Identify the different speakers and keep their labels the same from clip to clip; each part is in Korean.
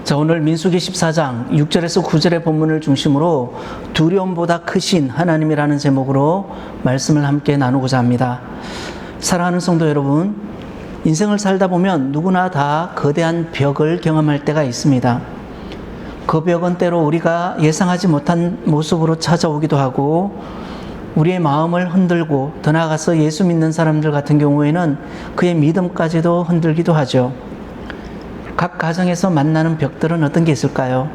Speaker 1: 자, 오늘 민수기 14장 6절에서 9절의 본문을 중심으로 두려움보다 크신 하나님이라는 제목으로 말씀을 함께 나누고자 합니다. 사랑하는 성도 여러분, 인생을 살다 보면 누구나 다 거대한 벽을 경험할 때가 있습니다. 그 벽은 때로 우리가 예상하지 못한 모습으로 찾아오기도 하고 우리의 마음을 흔들고 더 나아가서 예수 믿는 사람들 같은 경우에는 그의 믿음까지도 흔들기도 하죠. 각 가정에서 만나는 벽들은 어떤 게 있을까요?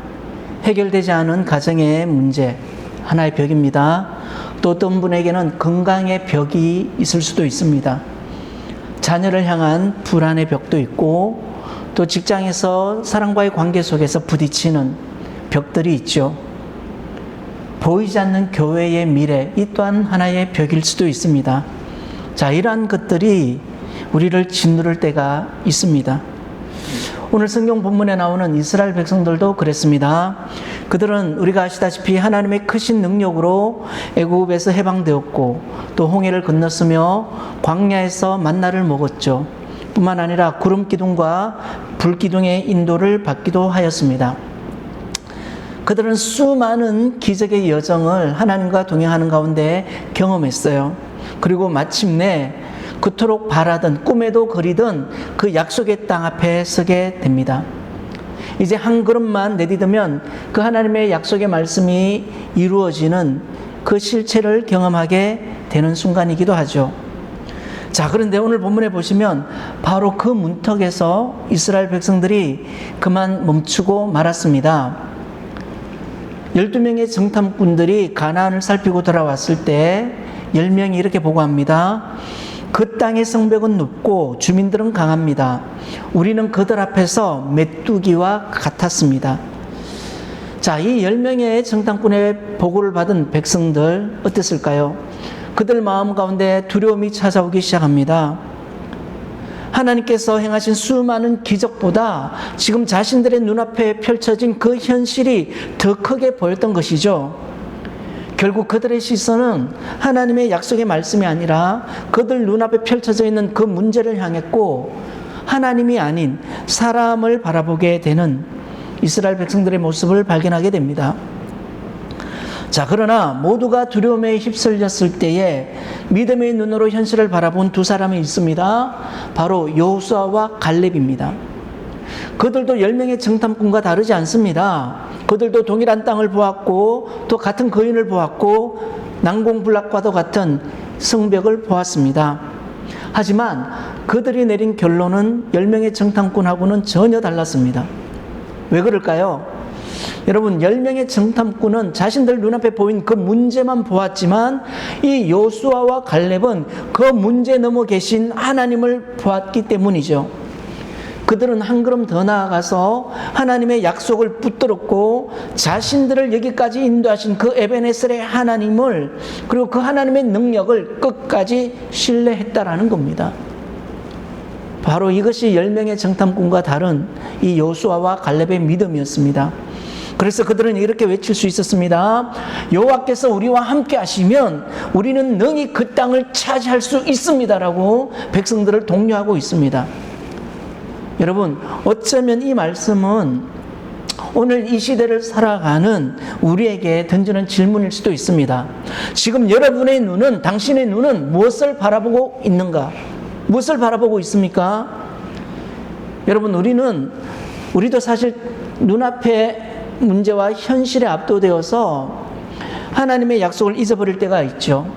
Speaker 1: 해결되지 않은 가정의 문제, 하나의 벽입니다. 또 어떤 분에게는 건강의 벽이 있을 수도 있습니다. 자녀를 향한 불안의 벽도 있고 또 직장에서 사람과의 관계 속에서 부딪히는 벽들이 있죠. 보이지 않는 교회의 미래, 이 또한 하나의 벽일 수도 있습니다. 자, 이러한 것들이 우리를 짓누를 때가 있습니다. 오늘 성경 본문에 나오는 이스라엘 백성들도 그랬습니다. 그들은 우리가 아시다시피 하나님의 크신 능력으로 애굽에서 해방되었고 또 홍해를 건넜으며 광야에서 만나를 먹었죠. 뿐만 아니라 구름 기둥과 불 기둥의 인도를 받기도 하였습니다. 그들은 수많은 기적의 여정을 하나님과 동행하는 가운데 경험했어요. 그리고 마침내 그토록 바라던, 꿈에도 그리던 그 약속의 땅 앞에 서게 됩니다. 이제 한 걸음만 내디디면 그 하나님의 약속의 말씀이 이루어지는 그 실체를 경험하게 되는 순간이기도 하죠. 자, 그런데 오늘 본문에 보시면 바로 그 문턱에서 이스라엘 백성들이 그만 멈추고 말았습니다. 12명의 정탐꾼들이 가나안을 살피고 돌아왔을 때 10명이 이렇게 보고합니다. 그 땅의 성벽은 높고 주민들은 강합니다. 우리는 그들 앞에서 메뚜기와 같았습니다. 자, 이 10명의 정탐꾼의 보고를 받은 백성들 어땠을까요? 그들 마음 가운데 두려움이 찾아오기 시작합니다. 하나님께서 행하신 수많은 기적보다 지금 자신들의 눈앞에 펼쳐진 그 현실이 더 크게 보였던 것이죠. 결국 그들의 시선은 하나님의 약속의 말씀이 아니라 그들 눈앞에 펼쳐져 있는 그 문제를 향했고 하나님이 아닌 사람을 바라보게 되는 이스라엘 백성들의 모습을 발견하게 됩니다. 자, 그러나 모두가 두려움에 휩쓸렸을 때에 믿음의 눈으로 현실을 바라본 두 사람이 있습니다. 바로 여호수아와 갈렙입니다. 그들도 10명의 정탐꾼과 다르지 않습니다. 그들도 동일한 땅을 보았고 또 같은 거인을 보았고 난공불락과도 같은 성벽을 보았습니다. 하지만 그들이 내린 결론은 10명의 정탐꾼하고는 전혀 달랐습니다. 왜 그럴까요? 여러분, 10명의 정탐꾼은 자신들 눈앞에 보인 그 문제만 보았지만 이 여호수아와 갈렙은 그 문제 넘어 계신 하나님을 보았기 때문이죠. 그들은 한 걸음 더 나아가서 하나님의 약속을 붙들었고 자신들을 여기까지 인도하신 그 에베네셀의 하나님을, 그리고 그 하나님의 능력을 끝까지 신뢰했다라는 겁니다. 바로 이것이 10명의 정탐꾼과 다른 이 여호수아와 갈렙의 믿음이었습니다. 그래서 그들은 이렇게 외칠 수 있었습니다. 여호와께서 우리와 함께 하시면 우리는 능히 그 땅을 차지할 수 있습니다라고 백성들을 독려하고 있습니다. 여러분, 어쩌면 이 말씀은 오늘 이 시대를 살아가는 우리에게 던지는 질문일 수도 있습니다. 지금 여러분의 눈은, 당신의 눈은 무엇을 바라보고 있는가? 무엇을 바라보고 있습니까? 여러분, 우리도 사실 눈앞에 문제와 현실에 압도되어서 하나님의 약속을 잊어버릴 때가 있죠.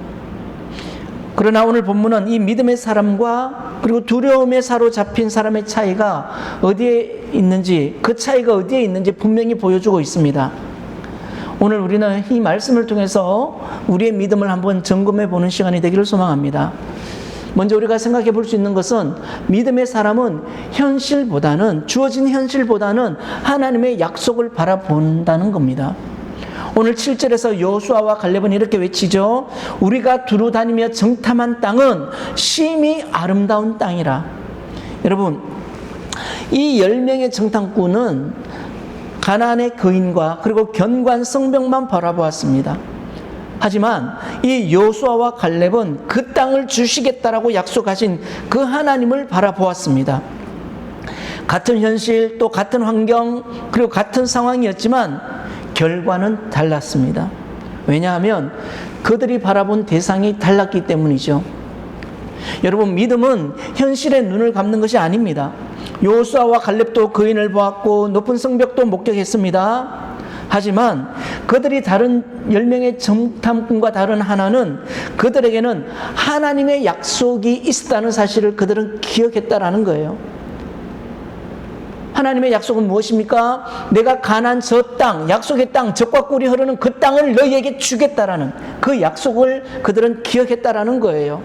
Speaker 1: 그러나 오늘 본문은 이 믿음의 사람과 그리고 두려움에 사로잡힌 사람의 차이가 어디에 있는지, 그 차이가 어디에 있는지 분명히 보여주고 있습니다. 오늘 우리는 이 말씀을 통해서 우리의 믿음을 한번 점검해 보는 시간이 되기를 소망합니다. 먼저 우리가 생각해 볼 수 있는 것은 믿음의 사람은 주어진 현실보다는 하나님의 약속을 바라본다는 겁니다. 오늘 7절에서 여호수아와 갈렙은 이렇게 외치죠. 우리가 두루 다니며 정탐한 땅은 심히 아름다운 땅이라. 여러분, 이 10명의 정탐꾼은 가나안의 거인과 그리고 견고한 성벽만 바라보았습니다. 하지만 이 여호수아와 갈렙은 그 땅을 주시겠다라고 약속하신 그 하나님을 바라보았습니다. 같은 현실, 또 같은 환경, 그리고 같은 상황이었지만 결과는 달랐습니다. 왜냐하면 그들이 바라본 대상이 달랐기 때문이죠. 여러분, 믿음은 현실의 눈을 감는 것이 아닙니다. 여호수아와 갈렙도 거인을 보았고 높은 성벽도 목격했습니다. 하지만 그들이 다른 10명의 정탐꾼과 다른 하나는 그들에게는 하나님의 약속이 있었다는 사실을 그들은 기억했다라는 거예요. 하나님의 약속은 무엇입니까? 내가 가나안 저 땅, 약속의 땅, 젖과 꿀이 흐르는 그 땅을 너희에게 주겠다라는 그 약속을 그들은 기억했다라는 거예요.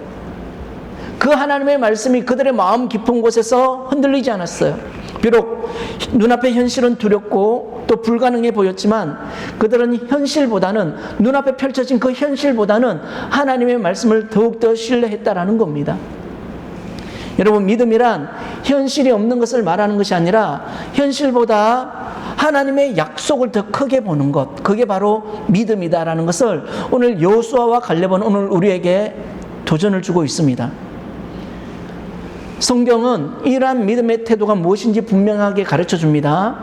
Speaker 1: 그 하나님의 말씀이 그들의 마음 깊은 곳에서 흔들리지 않았어요. 비록 눈앞의 현실은 두렵고 또 불가능해 보였지만 그들은 현실보다는, 눈앞에 펼쳐진 그 현실보다는 하나님의 말씀을 더욱더 신뢰했다라는 겁니다. 여러분, 믿음이란 현실이 없는 것을 말하는 것이 아니라 현실보다 하나님의 약속을 더 크게 보는 것, 그게 바로 믿음이다라는 것을 오늘 여호수아와 갈렙은 오늘 우리에게 도전을 주고 있습니다. 성경은 이러한 믿음의 태도가 무엇인지 분명하게 가르쳐 줍니다.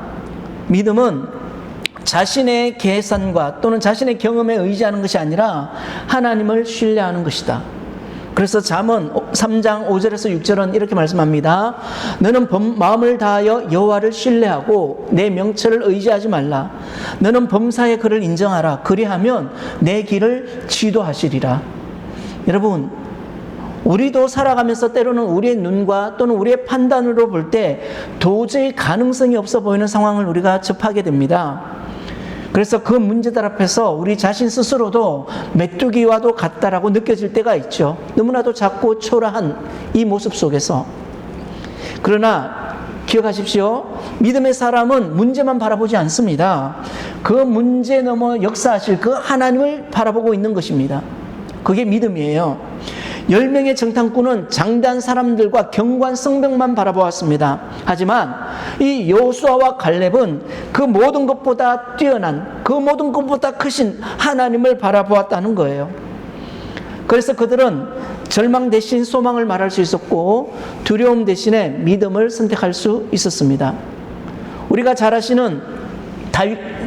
Speaker 1: 믿음은 자신의 계산과 또는 자신의 경험에 의지하는 것이 아니라 하나님을 신뢰하는 것이다. 그래서 잠언 3장 5절에서 6절은 이렇게 말씀합니다. 너는 마음을 다하여 여호와를 신뢰하고 내 명철을 의지하지 말라. 너는 범사의 그를 인정하라. 그리하면 내 길을 지도하시리라. 여러분, 우리도 살아가면서 때로는 우리의 눈과 또는 우리의 판단으로 볼 때 도저히 가능성이 없어 보이는 상황을 우리가 접하게 됩니다. 그래서 그 문제들 앞에서 우리 자신 스스로도 메뚜기와도 같다라고 느껴질 때가 있죠. 너무나도 작고 초라한 이 모습 속에서. 그러나 기억하십시오. 믿음의 사람은 문제만 바라보지 않습니다. 그 문제 넘어 역사하실 그 하나님을 바라보고 있는 것입니다. 그게 믿음이에요. 10명의 정탐꾼은 장대한 사람들과 견고한 성벽만 바라보았습니다. 하지만 이 여호수아와 갈렙은 그 모든 것보다 뛰어난, 그 모든 것보다 크신 하나님을 바라보았다는 거예요. 그래서 그들은 절망 대신 소망을 말할 수 있었고 두려움 대신에 믿음을 선택할 수 있었습니다. 우리가 잘 아시는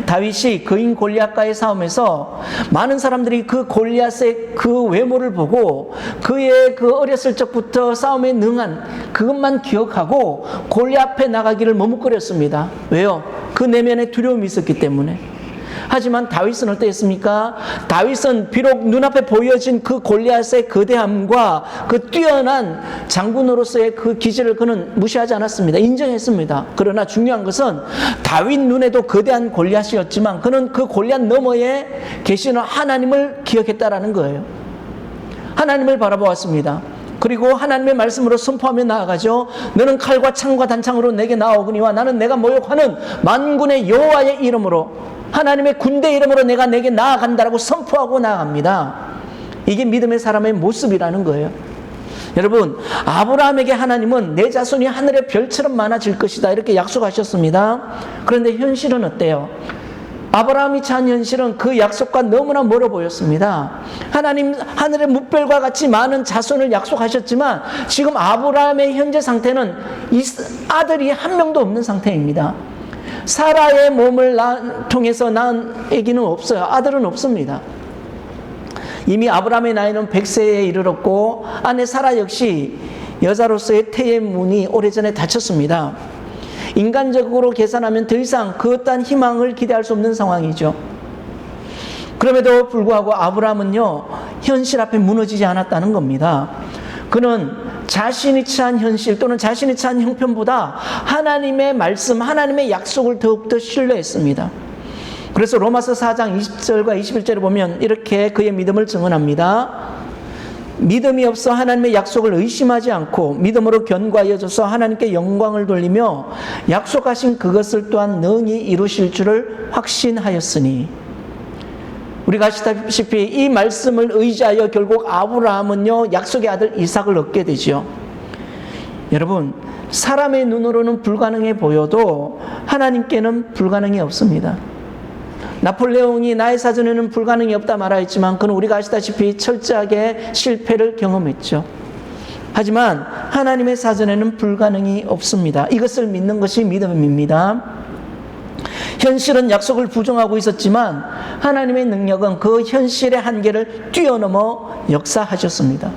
Speaker 1: 다윗이 거인 골리앗과의 싸움에서 많은 사람들이 그 골리앗의 그 외모를 보고 그의 그 어렸을 적부터 싸움에 능한 그것만 기억하고 골리앗 앞에 나가기를 머뭇거렸습니다. 왜요? 그 내면에 두려움이 있었기 때문에. 하지만 다윗은 어땠습니까? 다윗은 비록 눈앞에 보여진 그 골리앗의 거대함과 그 뛰어난 장군으로서의 그 기질을 그는 무시하지 않았습니다. 인정했습니다. 그러나 중요한 것은 다윗 눈에도 거대한 골리앗이었지만 그는 그 골리앗 너머에 계시는 하나님을 기억했다라는 거예요. 하나님을 바라보았습니다. 그리고 하나님의 말씀으로 선포하며 나아가죠. 너는 칼과 창과 단창으로 내게 나오거니와 나는 내가 모욕하는 만군의 여호와의 이름으로, 하나님의 군대 이름으로 내게 나아간다라고 선포하고 나아갑니다. 이게 믿음의 사람의 모습이라는 거예요. 여러분, 아브라함에게 하나님은 내 자손이 하늘의 별처럼 많아질 것이다 이렇게 약속하셨습니다. 그런데 현실은 어때요? 아브라함이 처한 현실은 그 약속과 너무나 멀어 보였습니다. 하나님 하늘의 뭇별과 같이 많은 자손을 약속하셨지만 지금 아브라함의 현재 상태는 아들이 한 명도 없는 상태입니다. 사라의 몸을 통해서 낳은 아기는 없어요. 아들은 없습니다. 이미 아브라함의 나이는 100세에 이르렀고 아내 사라 역시 여자로서의 태의 문이 오래전에 닫혔습니다. 인간적으로 계산하면 더 이상 그 어떠한 희망을 기대할 수 없는 상황이죠. 그럼에도 불구하고 아브라함은요, 현실 앞에 무너지지 않았다는 겁니다. 그는 자신이 처한 현실 또는 자신이 처한 형편보다 하나님의 말씀, 하나님의 약속을 더욱더 신뢰했습니다. 그래서 로마서 4장 20절과 21절을 보면 이렇게 그의 믿음을 증언합니다. 믿음이 없어 하나님의 약속을 의심하지 않고 믿음으로 견고하여져서 하나님께 영광을 돌리며 약속하신 그것을 또한 능히 이루실 줄을 확신하였으니. 우리가 아시다시피 이 말씀을 의지하여 결국 아브라함은요, 약속의 아들 이삭을 얻게 되죠. 여러분, 사람의 눈으로는 불가능해 보여도 하나님께는 불가능이 없습니다. 나폴레옹이 나의 사전에는 불가능이 없다 말하였지만 그는 우리가 아시다시피 철저하게 실패를 경험했죠. 하지만 하나님의 사전에는 불가능이 없습니다. 이것을 믿는 것이 믿음입니다. 현실은 약속을 부정하고 있었지만 하나님의 능력은 그 현실의 한계를 뛰어넘어 역사하셨습니다.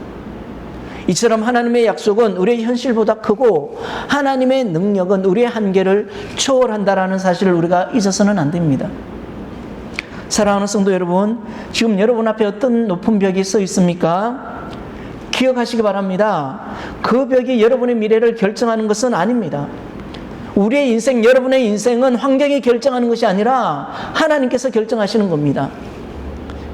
Speaker 1: 이처럼 하나님의 약속은 우리의 현실보다 크고 하나님의 능력은 우리의 한계를 초월한다라는 사실을 우리가 잊어서는 안 됩니다. 사랑하는 성도 여러분, 지금 여러분 앞에 어떤 높은 벽이 서 있습니까? 기억하시기 바랍니다. 그 벽이 여러분의 미래를 결정하는 것은 아닙니다. 우리의 인생, 여러분의 인생은 환경이 결정하는 것이 아니라 하나님께서 결정하시는 겁니다.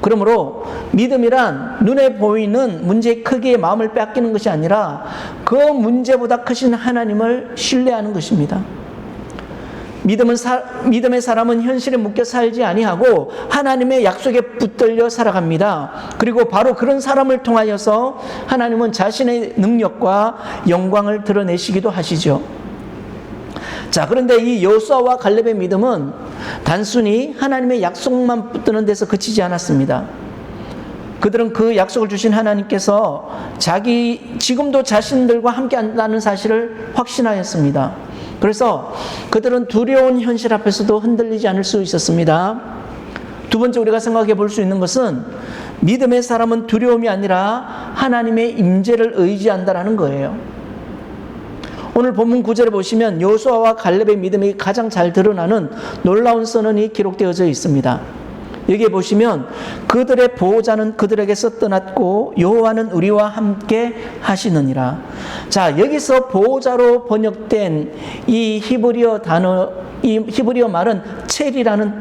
Speaker 1: 그러므로 믿음이란 눈에 보이는 문제의 크기에 마음을 빼앗기는 것이 아니라 그 문제보다 크신 하나님을 신뢰하는 것입니다. 믿음의 사람은 현실에 묶여 살지 아니하고 하나님의 약속에 붙들려 살아갑니다. 그리고 바로 그런 사람을 통하여서 하나님은 자신의 능력과 영광을 드러내시기도 하시죠. 자, 그런데 이 여호수아와 갈렙의 믿음은 단순히 하나님의 약속만 붙드는 데서 그치지 않았습니다. 그들은 그 약속을 주신 하나님께서 지금도 자신들과 함께 한다는 사실을 확신하였습니다. 그래서 그들은 두려운 현실 앞에서도 흔들리지 않을 수 있었습니다. 두 번째 우리가 생각해 볼 수 있는 것은 믿음의 사람은 두려움이 아니라 하나님의 임재를 의지한다라는 거예요. 오늘 본문 9절에 보시면 여호수아와 갈렙의 믿음이 가장 잘 드러나는 놀라운 선언이 기록되어져 있습니다. 여기에 보시면 그들의 보호자는 그들에게서 떠났고 여호와는 우리와 함께 하시느니라. 자, 여기서 보호자로 번역된 이 히브리어 말은 첼이라는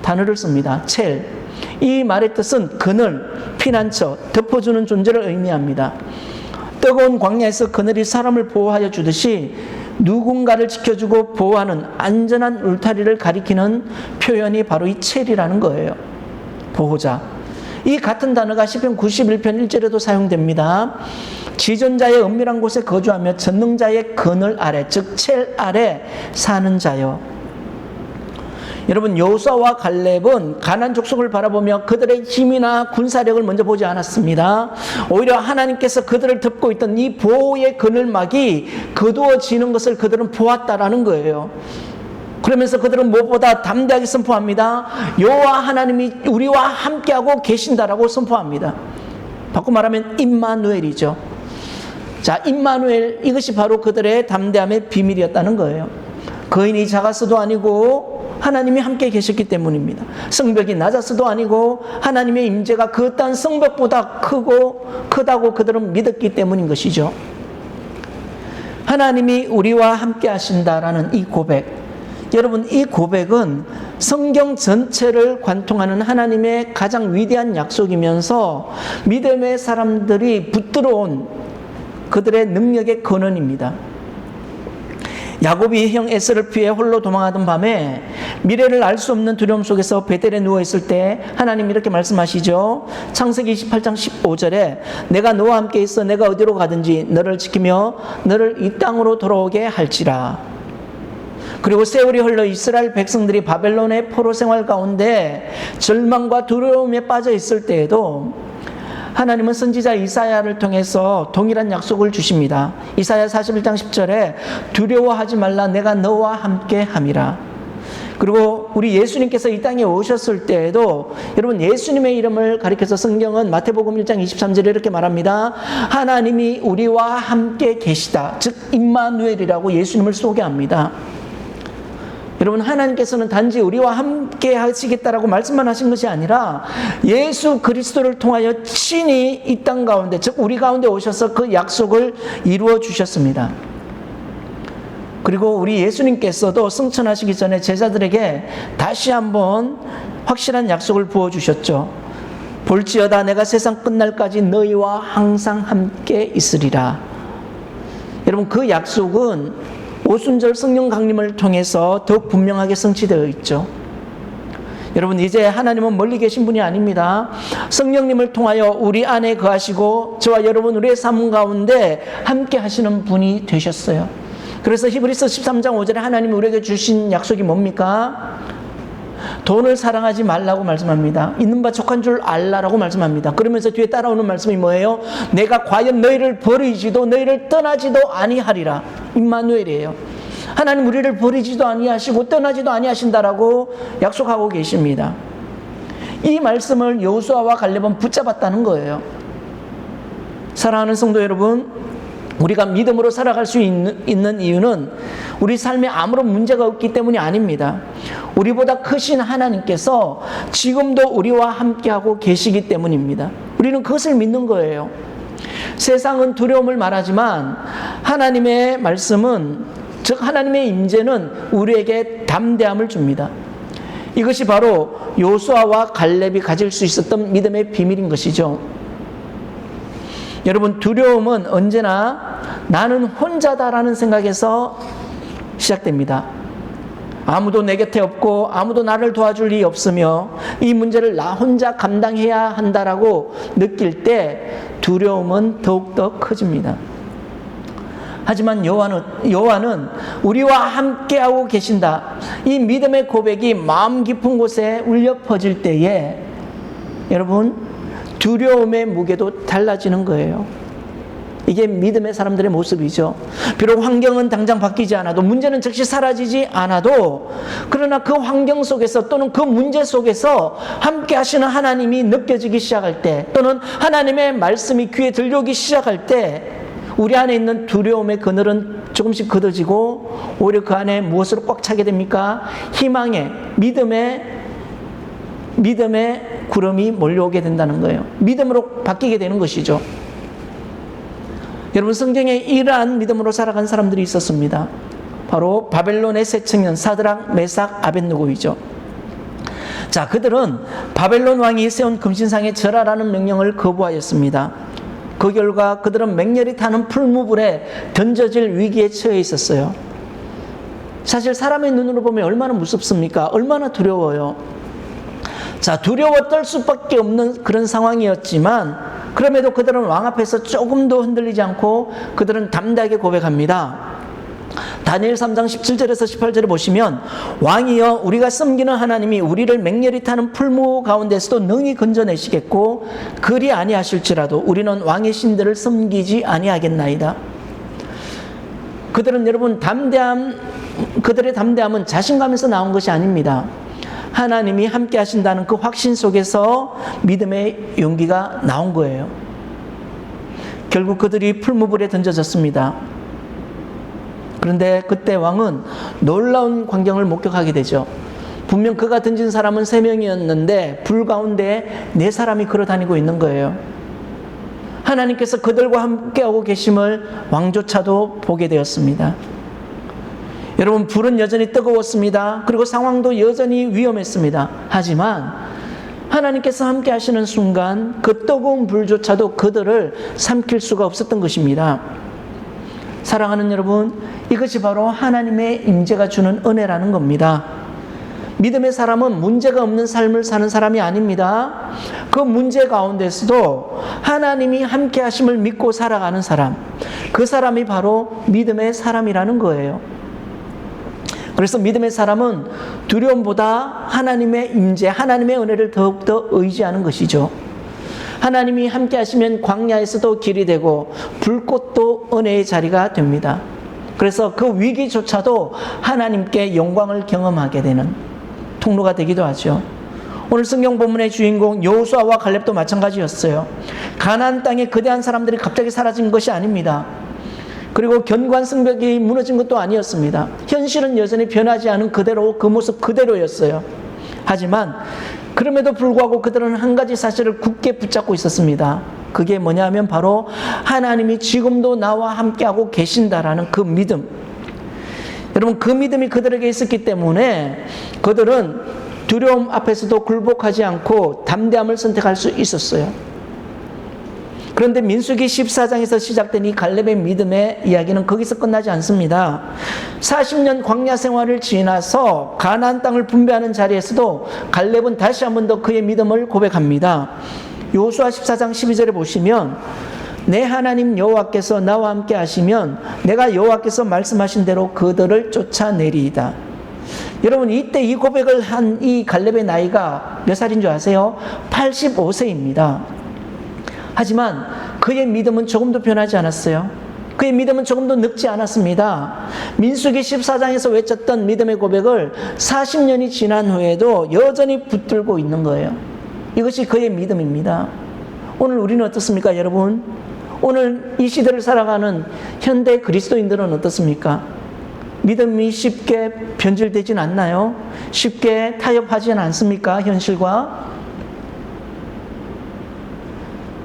Speaker 1: 단어를 씁니다. 첼. 이 말의 뜻은 그늘, 피난처, 덮어주는 존재를 의미합니다. 뜨거운 광야에서 그늘이 사람을 보호하여 주듯이 누군가를 지켜주고 보호하는 안전한 울타리를 가리키는 표현이 바로 이 첼이라는 거예요. 보호자. 이 같은 단어가 시편 91편 1절에도 사용됩니다. 지존자의 은밀한 곳에 거주하며 전능자의 그늘 아래, 즉 첼 아래 사는 자요. 여러분, 여호수아와 갈렙은 가나안 족속을 바라보며 그들의 힘이나 군사력을 먼저 보지 않았습니다. 오히려 하나님께서 그들을 덮고 있던 이 보호의 그늘막이 거두어지는 것을 그들은 보았다라는 거예요. 그러면서 그들은 무엇보다 담대하게 선포합니다. 여호와 하나님이 우리와 함께하고 계신다라고 선포합니다. 바꿔 말하면 임마누엘이죠. 자, 임마누엘, 이것이 바로 그들의 담대함의 비밀이었다는 거예요. 거인이 작아서도 아니고 하나님이 함께 계셨기 때문입니다. 성벽이 낮아서도 아니고 하나님의 임재가 그딴 성벽보다 크다고 그들은 믿었기 때문인 것이죠. 하나님이 우리와 함께 하신다라는 이 고백, 여러분, 이 고백은 성경 전체를 관통하는 하나님의 가장 위대한 약속이면서 믿음의 사람들이 붙들어온 그들의 능력의 근원입니다. 야곱이 형 에서를 피해 홀로 도망하던 밤에 미래를 알 수 없는 두려움 속에서 베델에 누워있을 때 하나님 이렇게 말씀하시죠. 창세기 28장 15절에 내가 너와 함께 있어 내가 어디로 가든지 너를 지키며 너를 이 땅으로 돌아오게 할지라. 그리고 세월이 흘러 이스라엘 백성들이 바벨론의 포로 생활 가운데 절망과 두려움에 빠져 있을 때에도 하나님은 선지자 이사야를 통해서 동일한 약속을 주십니다. 이사야 41장 10절에 두려워하지 말라 내가 너와 함께 함이라. 그리고 우리 예수님께서 이 땅에 오셨을 때에도 여러분, 예수님의 이름을 가리켜서 성경은 마태복음 1장 23절에 이렇게 말합니다. 하나님이 우리와 함께 계시다. 즉 임마누엘이라고 예수님을 소개합니다. 여러분, 하나님께서는 단지 우리와 함께 하시겠다라고 말씀만 하신 것이 아니라 예수 그리스도를 통하여 친히 이 땅 가운데, 즉 우리 가운데 오셔서 그 약속을 이루어 주셨습니다. 그리고 우리 예수님께서도 승천하시기 전에 제자들에게 다시 한번 확실한 약속을 부어주셨죠. 볼지어다 내가 세상 끝날까지 너희와 항상 함께 있으리라. 여러분, 그 약속은 오순절 성령 강림을 통해서 더욱 분명하게 성취되어 있죠. 여러분, 이제 하나님은 멀리 계신 분이 아닙니다. 성령님을 통하여 우리 안에 거하시고 저와 여러분 우리의 삶 가운데 함께 하시는 분이 되셨어요. 그래서 히브리서 13장 5절에 하나님이 우리에게 주신 약속이 뭡니까? 돈을 사랑하지 말라고 말씀합니다. 있는 바 족한 줄 알라라고 말씀합니다. 그러면서 뒤에 따라오는 말씀이 뭐예요? 내가 과연 너희를 버리지도 너희를 떠나지도 아니하리라. 임마누엘이에요. 하나님 우리를 버리지도 아니하시고 떠나지도 아니하신다라고 약속하고 계십니다. 이 말씀을 여호수아와 갈렙은 붙잡았다는 거예요. 사랑하는 성도 여러분, 우리가 믿음으로 살아갈 수 있는 이유는 우리 삶에 아무런 문제가 없기 때문이 아닙니다. 우리보다 크신 하나님께서 지금도 우리와 함께하고 계시기 때문입니다. 우리는 그것을 믿는 거예요. 세상은 두려움을 말하지만 하나님의 말씀은, 즉 하나님의 임재는 우리에게 담대함을 줍니다. 이것이 바로 여호수아와 갈렙이 가질 수 있었던 믿음의 비밀인 것이죠. 여러분, 두려움은 언제나 나는 혼자다라는 생각에서 시작됩니다. 아무도 내 곁에 없고 아무도 나를 도와줄 리 없으며 이 문제를 나 혼자 감당해야 한다라고 느낄 때 두려움은 더욱더 커집니다. 하지만 여호와는 우리와 함께하고 계신다. 이 믿음의 고백이 마음 깊은 곳에 울려 퍼질 때에 여러분, 두려움의 무게도 달라지는 거예요. 이게 믿음의 사람들의 모습이죠. 비록 환경은 당장 바뀌지 않아도, 문제는 즉시 사라지지 않아도, 그러나 그 환경 속에서 또는 그 문제 속에서 함께 하시는 하나님이 느껴지기 시작할 때, 또는 하나님의 말씀이 귀에 들려오기 시작할 때 우리 안에 있는 두려움의 그늘은 조금씩 걷어지고 오히려 그 안에 무엇으로 꽉 차게 됩니까? 희망의, 믿음의 구름이 몰려오게 된다는 거예요. 믿음으로 바뀌게 되는 것이죠. 여러분, 성경에 이러한 믿음으로 살아간 사람들이 있었습니다. 바로 바벨론의 세 청년 사드락, 메삭, 아벳느고이죠. 자, 그들은 바벨론 왕이 세운 금신상에 절하라는 명령을 거부하였습니다. 그 결과 그들은 맹렬히 타는 풀무불에 던져질 위기에 처해 있었어요. 사실 사람의 눈으로 보면 얼마나 무섭습니까? 얼마나 두려워요. 자, 두려워 떨 수밖에 없는 그런 상황이었지만 그럼에도 그들은 왕 앞에서 조금도 흔들리지 않고 그들은 담대하게 고백합니다. 다니엘 3장 17절에서 18절에 보시면, 왕이여, 우리가 섬기는 하나님이 우리를 맹렬히 타는 풀무 가운데서도 능히 건져내시겠고 그리 아니하실지라도 우리는 왕의 신들을 섬기지 아니하겠나이다. 그들은 여러분, 그들의 담대함은 자신감에서 나온 것이 아닙니다. 하나님이 함께 하신다는 그 확신 속에서 믿음의 용기가 나온 거예요. 결국 그들이 풀무불에 던져졌습니다. 그런데 그때 왕은 놀라운 광경을 목격하게 되죠. 분명 그가 던진 사람은 3명이었는데 불 가운데 4사람이 걸어다니고 있는 거예요. 하나님께서 그들과 함께하고 계심을 왕조차도 보게 되었습니다. 여러분, 불은 여전히 뜨거웠습니다. 그리고 상황도 여전히 위험했습니다. 하지만 하나님께서 함께 하시는 순간 그 뜨거운 불조차도 그들을 삼킬 수가 없었던 것입니다. 사랑하는 여러분, 이것이 바로 하나님의 임재가 주는 은혜라는 겁니다. 믿음의 사람은 문제가 없는 삶을 사는 사람이 아닙니다. 그 문제 가운데서도 하나님이 함께 하심을 믿고 살아가는 사람, 그 사람이 바로 믿음의 사람이라는 거예요. 그래서 믿음의 사람은 두려움보다 하나님의 임재, 하나님의 은혜를 더욱더 의지하는 것이죠. 하나님이 함께 하시면 광야에서도 길이 되고 불꽃도 은혜의 자리가 됩니다. 그래서 그 위기조차도 하나님께 영광을 경험하게 되는 통로가 되기도 하죠. 오늘 성경 본문의 주인공 여호수아와 갈렙도 마찬가지였어요. 가나안 땅에 거대한 사람들이 갑자기 사라진 것이 아닙니다. 그리고 견고한 성벽이 무너진 것도 아니었습니다. 현실은 여전히 변하지 않은 그대로, 그 모습 그대로였어요. 하지만 그럼에도 불구하고 그들은 한 가지 사실을 굳게 붙잡고 있었습니다. 그게 뭐냐면 바로 하나님이 지금도 나와 함께하고 계신다라는 그 믿음. 여러분, 그 믿음이 그들에게 있었기 때문에 그들은 두려움 앞에서도 굴복하지 않고 담대함을 선택할 수 있었어요. 그런데 민수기 14장에서 시작된 이 갈렙의 믿음의 이야기는 거기서 끝나지 않습니다. 40년 광야 생활을 지나서 가나안 땅을 분배하는 자리에서도 갈렙은 다시 한 번 더 그의 믿음을 고백합니다. 여호수아 14장 12절에 보시면, 내 하나님 여호와께서 나와 함께 하시면 내가 여호와께서 말씀하신 대로 그들을 쫓아내리이다. 여러분, 이때 이 고백을 한 이 갈렙의 나이가 몇 살인 줄 아세요? 85세입니다. 하지만 그의 믿음은 조금도 변하지 않았어요. 그의 믿음은 조금도 늙지 않았습니다. 민수기 14장에서 외쳤던 믿음의 고백을 40년이 지난 후에도 여전히 붙들고 있는 거예요. 이것이 그의 믿음입니다. 오늘 우리는 어떻습니까, 여러분? 오늘 이 시대를 살아가는 현대 그리스도인들은 어떻습니까? 믿음이 쉽게 변질되진 않나요? 쉽게 타협하지는 않습니까, 현실과?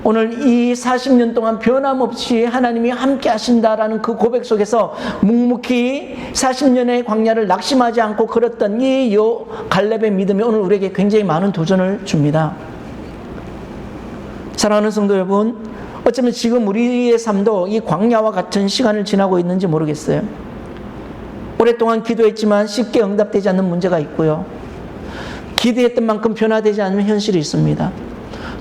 Speaker 1: 오늘 이 40년 동안 변함없이 하나님이 함께 하신다라는 그 고백 속에서 묵묵히 40년의 광야를 낙심하지 않고 걸었던 이 갈렙의 믿음이 오늘 우리에게 굉장히 많은 도전을 줍니다. 사랑하는 성도 여러분, 어쩌면 지금 우리의 삶도 이 광야와 같은 시간을 지나고 있는지 모르겠어요. 오랫동안 기도했지만 쉽게 응답되지 않는 문제가 있고요. 기도했던 만큼 변화되지 않는 현실이 있습니다.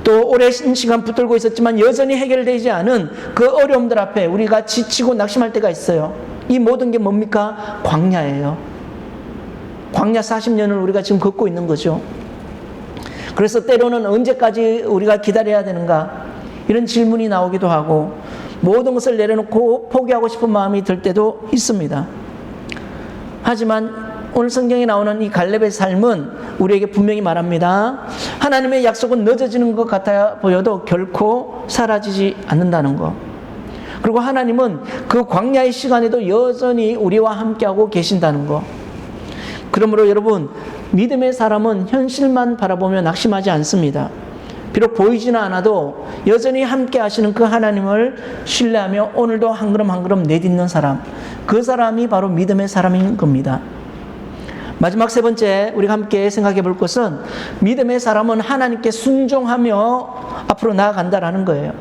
Speaker 1: 또 오랜 시간 붙들고 있었지만 여전히 해결되지 않은 그 어려움들 앞에 우리가 지치고 낙심할 때가 있어요. 이 모든 게 뭡니까? 광야예요. 광야 40년을 우리가 지금 걷고 있는 거죠. 그래서 때로는 언제까지 우리가 기다려야 되는가? 이런 질문이 나오기도 하고 모든 것을 내려놓고 포기하고 싶은 마음이 들 때도 있습니다. 하지만 오늘 성경에 나오는 이 갈렙의 삶은 우리에게 분명히 말합니다. 하나님의 약속은 늦어지는 것 같아 보여도 결코 사라지지 않는다는 것. 그리고 하나님은 그 광야의 시간에도 여전히 우리와 함께하고 계신다는 것. 그러므로 여러분, 믿음의 사람은 현실만 바라보며 낙심하지 않습니다. 비록 보이지는 않아도 여전히 함께 하시는 그 하나님을 신뢰하며 오늘도 한 걸음 한 걸음 내딛는 사람, 그 사람이 바로 믿음의 사람인 겁니다. 마지막 세 번째 우리가 함께 생각해 볼 것은 믿음의 사람은 하나님께 순종하며 앞으로 나아간다라는 거예요.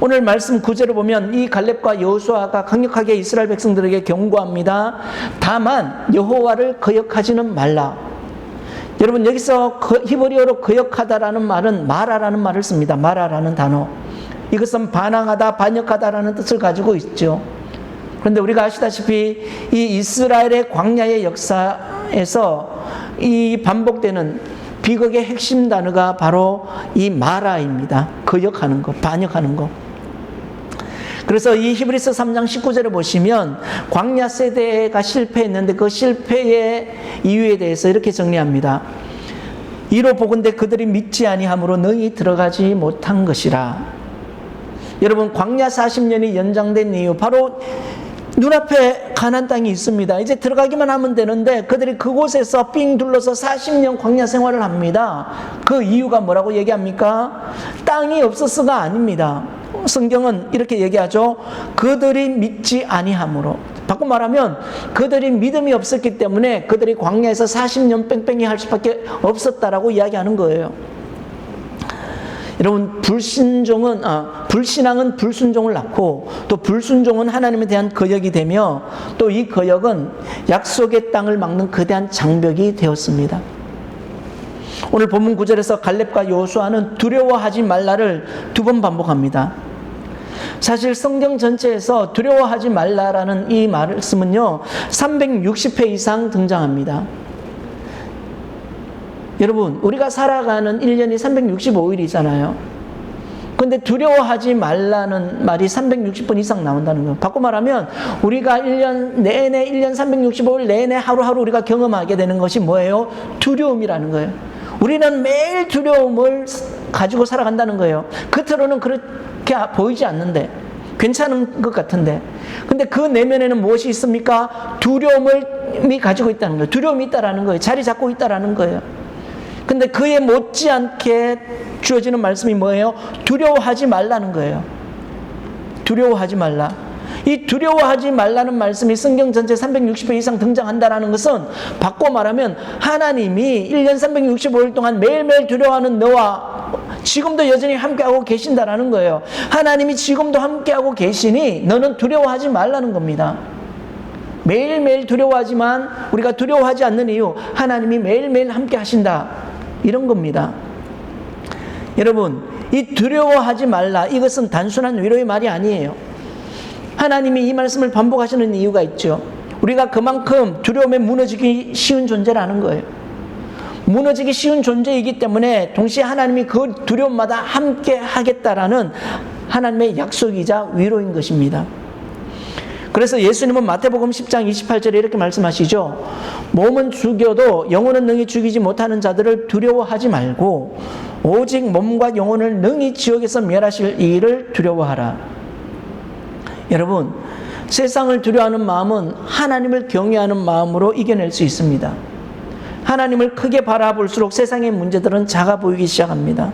Speaker 1: 오늘 말씀 9절을 보면 이 갈렙과 여호수아가 강력하게 이스라엘 백성들에게 경고합니다. 다만 여호와를 거역하지는 말라. 여러분, 여기서 히브리어로 거역하다라는 말은 마라라는 말을 씁니다. 마라라는 단어. 이것은 반항하다, 반역하다라는 뜻을 가지고 있죠. 그런데 우리가 아시다시피 이 이스라엘의 광야의 역사에서 이 반복되는 비극의 핵심 단어가 바로 이 마라입니다. 거역하는 것, 반역하는 것. 그래서 이 히브리서 3장 19절에 보시면 광야 세대가 실패했는데 그 실패의 이유에 대해서 이렇게 정리합니다. 이로 보건대 그들이 믿지 아니함으로 능히 들어가지 못한 것이라. 여러분, 광야 40년이 연장된 이유, 바로 눈앞에 가나안 땅이 있습니다. 이제 들어가기만 하면 되는데 그들이 그곳에서 삥 둘러서 40년 광야 생활을 합니다. 그 이유가 뭐라고 얘기합니까? 땅이 없어서가 아닙니다. 성경은 이렇게 얘기하죠. 그들이 믿지 아니함으로. 바꿔 말하면 그들이 믿음이 없었기 때문에 그들이 광야에서 40년 뺑뺑이 할 수밖에 없었다라고 이야기하는 거예요. 여러분, 불신앙은 불순종을 낳고 또 불순종은 하나님에 대한 거역이 되며 또 이 거역은 약속의 땅을 막는 거대한 장벽이 되었습니다. 오늘 본문 9절에서 갈렙과 여호수아는 두려워하지 말라를 두 번 반복합니다. 사실 성경 전체에서 두려워하지 말라라는 이 말씀은요 360회 이상 등장합니다. 여러분, 우리가 살아가는 1년이 365일이잖아요. 그런데 두려워하지 말라는 말이 360번 이상 나온다는 거예요. 바꿔 말하면 우리가 1년 내내 1년 365일 내내 하루하루 우리가 경험하게 되는 것이 뭐예요? 두려움이라는 거예요. 우리는 매일 두려움을 가지고 살아간다는 거예요. 겉으로는 그렇게 보이지 않는데, 괜찮은 것 같은데, 근데 그 내면에는 무엇이 있습니까? 두려움이 가지고 있다는 거예요. 두려움이 있다라는 거예요. 자리 잡고 있다라는 거예요. 근데 그에 못지않게 주어지는 말씀이 뭐예요? 두려워하지 말라는 거예요. 두려워하지 말라. 이 두려워하지 말라는 말씀이 성경 전체 360회 이상 등장한다는 것은 바꿔 말하면 하나님이 1년 365일 동안 매일매일 두려워하는 너와 지금도 여전히 함께하고 계신다는 거예요. 하나님이 지금도 함께하고 계시니 너는 두려워하지 말라는 겁니다. 매일매일 두려워하지만 우리가 두려워하지 않는 이유, 하나님이 매일매일 함께 하신다, 이런 겁니다. 여러분, 이 두려워하지 말라, 이것은 단순한 위로의 말이 아니에요. 하나님이 이 말씀을 반복하시는 이유가 있죠. 우리가 그만큼 두려움에 무너지기 쉬운 존재라는 거예요. 무너지기 쉬운 존재이기 때문에 동시에 하나님이 그 두려움마다 함께 하겠다라는 하나님의 약속이자 위로인 것입니다. 그래서 예수님은 마태복음 10장 28절에 이렇게 말씀하시죠. 몸은 죽여도 영혼은 능히 죽이지 못하는 자들을 두려워하지 말고 오직 몸과 영혼을 능히 지옥에서 멸하실 이를 두려워하라. 여러분, 세상을 두려워하는 마음은 하나님을 경외하는 마음으로 이겨낼 수 있습니다. 하나님을 크게 바라볼수록 세상의 문제들은 작아 보이기 시작합니다.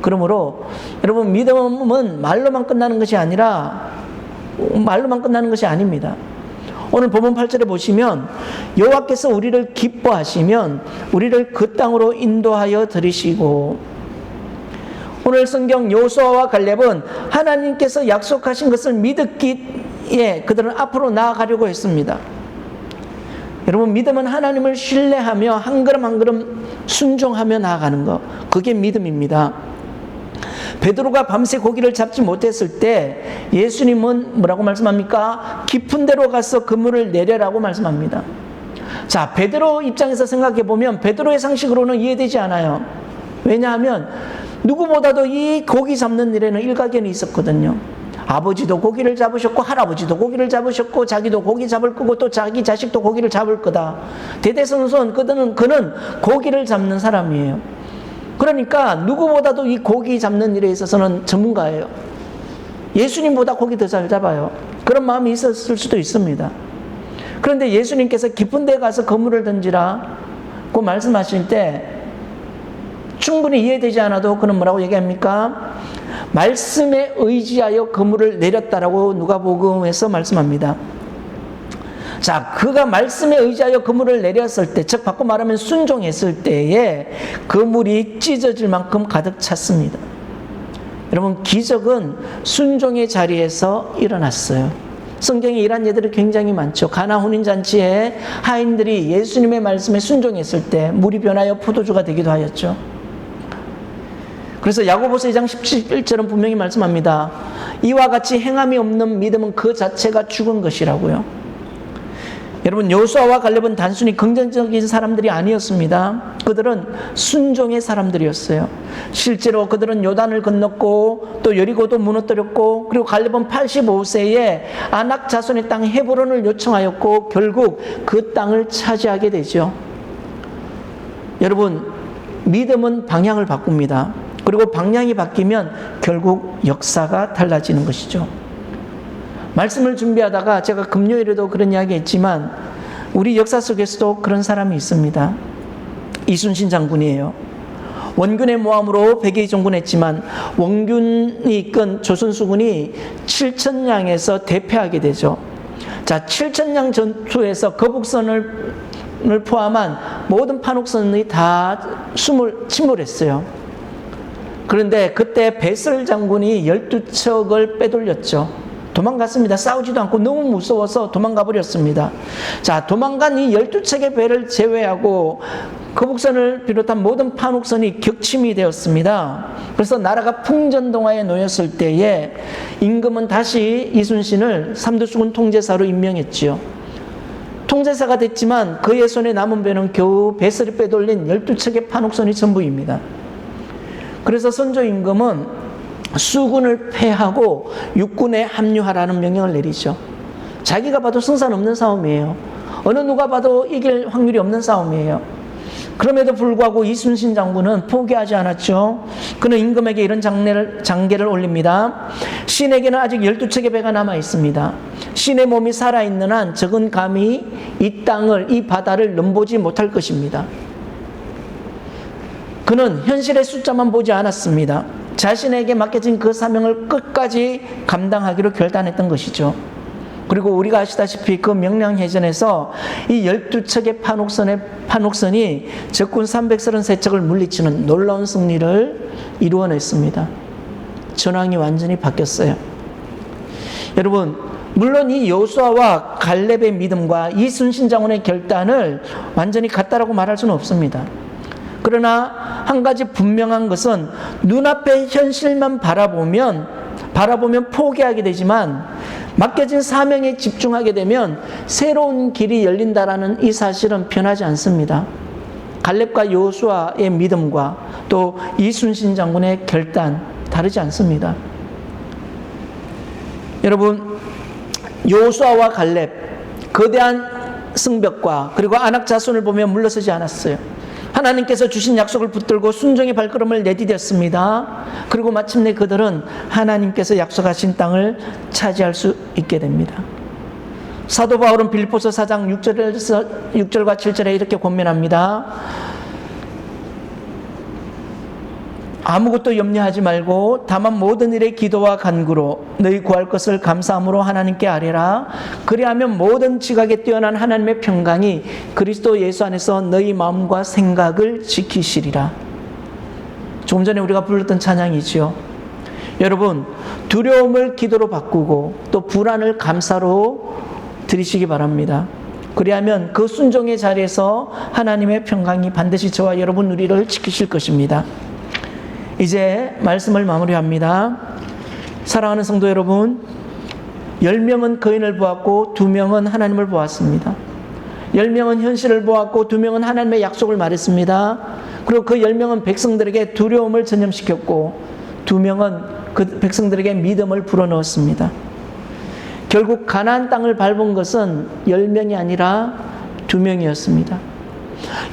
Speaker 1: 그러므로 여러분, 믿음은 말로만 끝나는 것이 아닙니다. 오늘 본문 8절에 보시면 여호와께서 우리를 기뻐하시면 우리를 그 땅으로 인도하여 들이시고, 오늘 성경 여호수아와 갈렙은 하나님께서 약속하신 것을 믿었기에 그들은 앞으로 나아가려고 했습니다. 여러분, 믿음은 하나님을 신뢰하며 한 걸음 한 걸음 순종하며 나아가는 것, 그게 믿음입니다. 베드로가 밤새 고기를 잡지 못했을 때 예수님은 뭐라고 말씀합니까? 깊은 데로 가서 그물을 내려라고 말씀합니다. 자, 베드로 입장에서 생각해 보면 베드로의 상식으로는 이해되지 않아요. 왜냐하면 누구보다도 이 고기 잡는 일에는 일가견이 있었거든요. 아버지도 고기를 잡으셨고 할아버지도 고기를 잡으셨고 자기도 고기 잡을 거고 또 자기 자식도 고기를 잡을 거다. 대대손손 그는 고기를 잡는 사람이에요. 그러니까 누구보다도 이 고기 잡는 일에 있어서는 전문가예요. 예수님보다 고기 더 잘 잡아요. 그런 마음이 있었을 수도 있습니다. 그런데 예수님께서 깊은 데 가서 그물을 던지라고 말씀하실 때 충분히 이해되지 않아도 그는 뭐라고 얘기합니까? 말씀에 의지하여 그물을 내렸다라고 누가복음에서 말씀합니다. 자, 그가 말씀에 의지하여 그물을 내렸을 때, 즉 바꿔 말하면 순종했을 때에 그물이 찢어질 만큼 가득 찼습니다. 여러분, 기적은 순종의 자리에서 일어났어요. 성경에 이런 예들이 굉장히 많죠. 가나 혼인잔치에 하인들이 예수님의 말씀에 순종했을 때 물이 변하여 포도주가 되기도 하였죠. 그래서 야고보서 2장 17절은 분명히 말씀합니다. 이와 같이 행함이 없는 믿음은 그 자체가 죽은 것이라고요. 여러분, 여호수아와 갈렙은 단순히 긍정적인 사람들이 아니었습니다. 그들은 순종의 사람들이었어요. 실제로 그들은 요단을 건넜고 또 여리고도 무너뜨렸고, 그리고 갈렙은 85세에 아낙 자손의 땅 헤브론을 요청하였고 결국 그 땅을 차지하게 되죠. 여러분, 믿음은 방향을 바꿉니다. 그리고 방향이 바뀌면 결국 역사가 달라지는 것이죠. 말씀을 준비하다가 제가 금요일에도 그런 이야기 했지만 우리 역사 속에서도 그런 사람이 있습니다. 이순신 장군이에요. 원균의 모함으로 백의 종군했지만 원균이 이끈 조선수군이 7천량에서 대패하게 되죠. 자, 7천량 전투에서 거북선을 포함한 모든 판옥선이 다 침몰했어요. 그런데 그때 배설 장군이 12척을 빼돌렸죠. 도망갔습니다. 싸우지도 않고 너무 무서워서 도망가 버렸습니다. 자, 도망간 이 12척의 배를 제외하고 거북선을 비롯한 모든 판옥선이 격침이 되었습니다. 그래서 나라가 풍전동화에 놓였을 때에 임금은 다시 이순신을 삼두수군 통제사로 임명했지요. 통제사가 됐지만 그의 손에 남은 배는 겨우 배설이 빼돌린 12척의 판옥선이 전부입니다. 그래서 선조 임금은 수군을 패하고 육군에 합류하라는 명령을 내리죠. 자기가 봐도 승산 없는 싸움이에요. 어느 누가 봐도 이길 확률이 없는 싸움이에요. 그럼에도 불구하고 이순신 장군은 포기하지 않았죠. 그는 임금에게 이런 장계를 올립니다. 신에게는 아직 12척의 배가 남아 있습니다. 신의 몸이 살아있는 한 적은 감히 이 땅을, 이 바다를 넘보지 못할 것입니다. 그는 현실의 숫자만 보지 않았습니다. 자신에게 맡겨진 그 사명을 끝까지 감당하기로 결단했던 것이죠. 그리고 우리가 아시다시피 그 명량해전에서 이 12척의 판옥선이 적군 333척을 물리치는 놀라운 승리를 이루어냈습니다. 전황이 완전히 바뀌었어요. 여러분, 물론 이 여호수아와 갈렙의 믿음과 이순신 장군의 결단을 완전히 같다라고 말할 수는 없습니다. 그러나 한 가지 분명한 것은 눈앞의 현실만 바라보면 포기하게 되지만 맡겨진 사명에 집중하게 되면 새로운 길이 열린다라는 이 사실은 변하지 않습니다. 갈렙과 여호수아의 믿음과 또 이순신 장군의 결단 다르지 않습니다. 여러분, 여호수아와 갈렙 거대한 성벽과 그리고 아낙 자손을 보며 물러서지 않았어요. 하나님께서 주신 약속을 붙들고 순종의 발걸음을 내디뎠습니다. 그리고 마침내 그들은 하나님께서 약속하신 땅을 차지할 수 있게 됩니다. 사도 바울은 빌립보서 4장 6절과 7절에 이렇게 권면합니다. 아무것도 염려하지 말고 다만 모든 일에 기도와 간구로 너희 구할 것을 감사함으로 하나님께 아뢰라. 그리하면 모든 지각에 뛰어난 하나님의 평강이 그리스도 예수 안에서 너희 마음과 생각을 지키시리라. 조금 전에 우리가 불렀던 찬양이지요. 여러분, 두려움을 기도로 바꾸고 또 불안을 감사로 드리시기 바랍니다. 그리하면 그 순종의 자리에서 하나님의 평강이 반드시 저와 여러분 우리를 지키실 것입니다. 이제 말씀을 마무리합니다. 사랑하는 성도 여러분, 10명은 거인을 보았고 2명은 하나님을 보았습니다. 10명은 현실을 보았고 2명은 하나님의 약속을 말했습니다. 그리고 그 10명은 백성들에게 두려움을 전염시켰고 2명은 그 백성들에게 믿음을 불어넣었습니다. 결국 가나안 땅을 밟은 것은 10명이 아니라 2명이었습니다.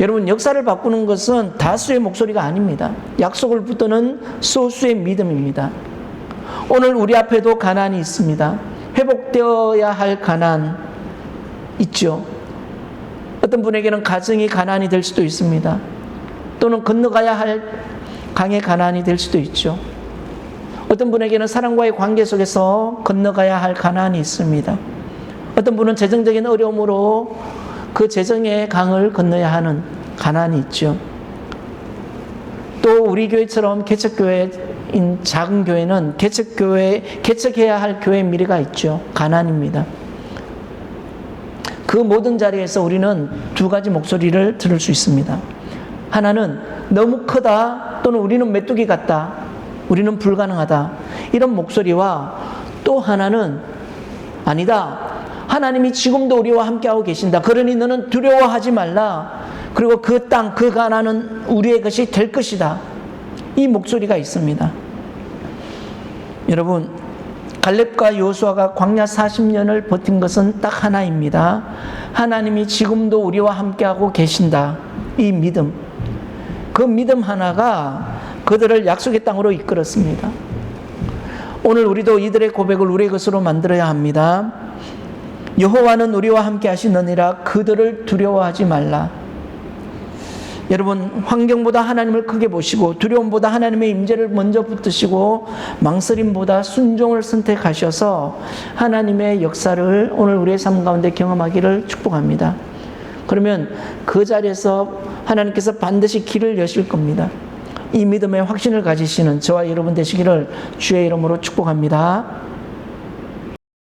Speaker 1: 여러분, 역사를 바꾸는 것은 다수의 목소리가 아닙니다. 약속을 붙드는 소수의 믿음입니다. 오늘 우리 앞에도 가나안이 있습니다. 회복되어야 할 가나안 있죠. 어떤 분에게는 가정이 가나안이 될 수도 있습니다. 또는 건너가야 할 강의 가나안이 될 수도 있죠. 어떤 분에게는 사람과의 관계 속에서 건너가야 할 가나안이 있습니다. 어떤 분은 재정적인 어려움으로 그 재정의 강을 건너야 하는 가나안이 있죠. 또 우리 교회처럼 개척교회인 작은 교회는 개척해야 할 교회의 미래가 있죠. 가나안입니다. 그 모든 자리에서 우리는 두 가지 목소리를 들을 수 있습니다. 하나는 너무 크다, 또는 우리는 메뚜기 같다, 우리는 불가능하다, 이런 목소리와 또 하나는 아니다, 하나님이 지금도 우리와 함께하고 계신다, 그러니 너는 두려워하지 말라, 그리고 그 땅, 그 가나안은 우리의 것이 될 것이다, 이 목소리가 있습니다. 여러분, 갈렙과 여호수아가 광야 40년을 버틴 것은 딱 하나입니다. 하나님이 지금도 우리와 함께하고 계신다, 이 믿음. 그 믿음 하나가 그들을 약속의 땅으로 이끌었습니다. 오늘 우리도 이들의 고백을 우리의 것으로 만들어야 합니다. 여호와는 우리와 함께 하시느니라, 그들을 두려워하지 말라. 여러분, 환경보다 하나님을 크게 보시고 두려움보다 하나님의 임재를 먼저 붙드시고 망설임보다 순종을 선택하셔서 하나님의 역사를 오늘 우리의 삶 가운데 경험하기를 축복합니다. 그러면 그 자리에서 하나님께서 반드시 길을 여실 겁니다. 이 믿음의 확신을 가지시는 저와 여러분 되시기를 주의 이름으로 축복합니다.